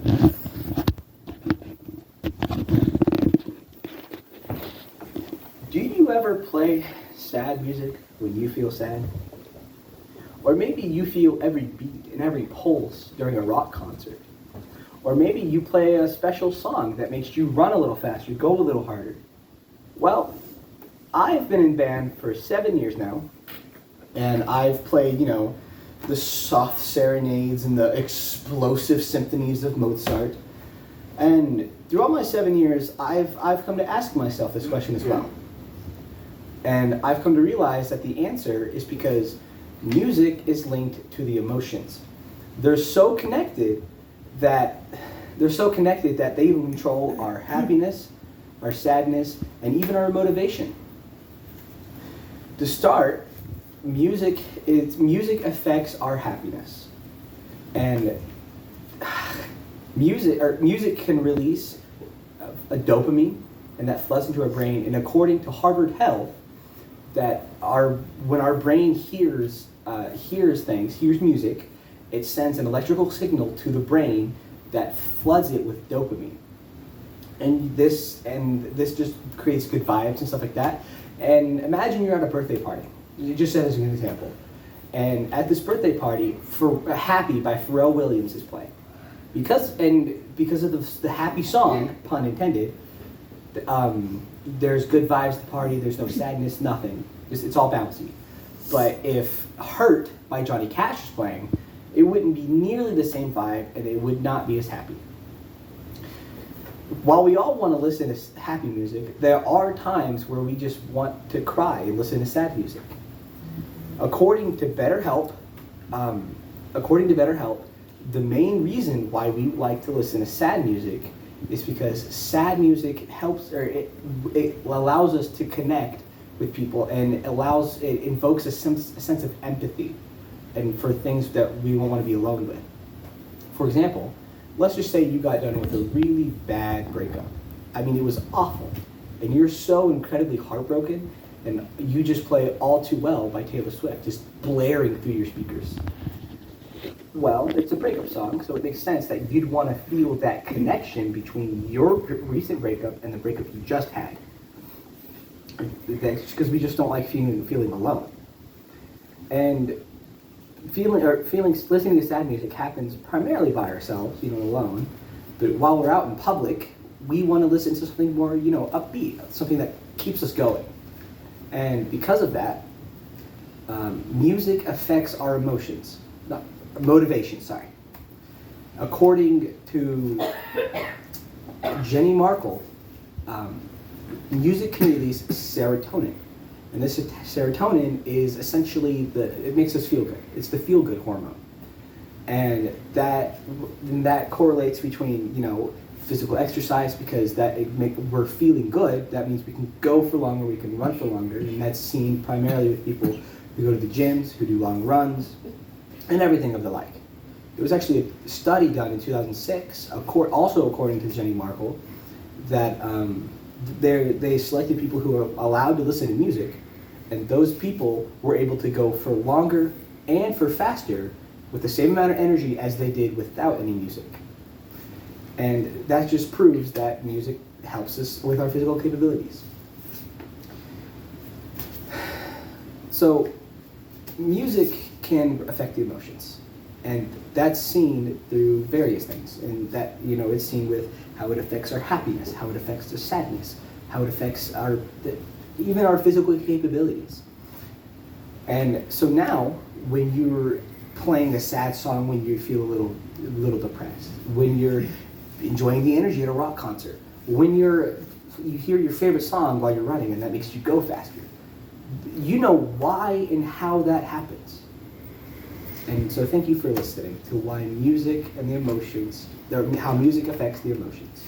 Do you ever play sad music when you feel sad? Or maybe you feel every beat and every pulse during a rock concert. Or maybe you play a special song that makes you run a little faster, go a little harder. Well, I've been in band for 7 years now, and I've played, the soft serenades and the explosive symphonies of Mozart. And through all my 7 years, I've come to ask myself this question as well. And I've come to realize that the answer is because music is linked to the emotions. They're so connected that they even control our happiness, our sadness, and even our motivation. To start, music affects our happiness. And music can release a dopamine, and that floods into our brain. And according to Harvard Health, when our brain hears music, it sends an electrical signal to the brain that floods it with dopamine. And this just creates good vibes and stuff like that. And imagine you're at a birthday party. Just as an example. And at this birthday party, Happy by Pharrell Williams is playing. Because of the happy song, pun intended, there's good vibes at the party, there's no sadness, nothing. It's all bouncy. But if Hurt by Johnny Cash is playing, it wouldn't be nearly the same vibe, and it would not be as happy. While we all want to listen to happy music, there are times where we just want to cry and listen to sad music. According to BetterHelp, the main reason why we like to listen to sad music is because sad music helps, or it allows us to connect with people, and it invokes a sense of empathy, and for things that we won't want to be alone with. For example, let's just say you got done with a really bad breakup. I mean, it was awful, and you're so incredibly heartbroken, and you just play All Too Well by Taylor Swift, just blaring through your speakers. Well, it's a breakup song, so it makes sense that you'd want to feel that connection between your recent breakup and the breakup you just had. That's because we just don't like feeling alone. And listening to sad music happens primarily by ourselves, alone. But while we're out in public, we want to listen to something more, upbeat, something that keeps us going. And because of that, music affects our motivation. According to Jenny Markle, music can release serotonin. And this serotonin is essentially it makes us feel good. It's the feel-good hormone. And that correlates between, physical exercise, because we're feeling good. That means we can go for longer, we can run for longer. And that's seen primarily with people who go to the gyms, who do long runs, and everything of the like. There was actually a study done in 2006, also according to Jenny Markle, that they selected people who were allowed to listen to music, and those people were able to go for longer and for faster with the same amount of energy as they did without any music. And that just proves that music helps us with our physical capabilities. So, music can affect the emotions, and that's seen through various things. And that, it's seen with how it affects our happiness, how it affects our sadness, how it affects even our physical capabilities. And so now, when you're playing a sad song, when you feel a little depressed, when you're enjoying the energy at a rock concert, when you hear your favorite song while you're running and that makes you go faster, you know why and how that happens. And so thank you for listening to why music and the emotions, how music affects the emotions.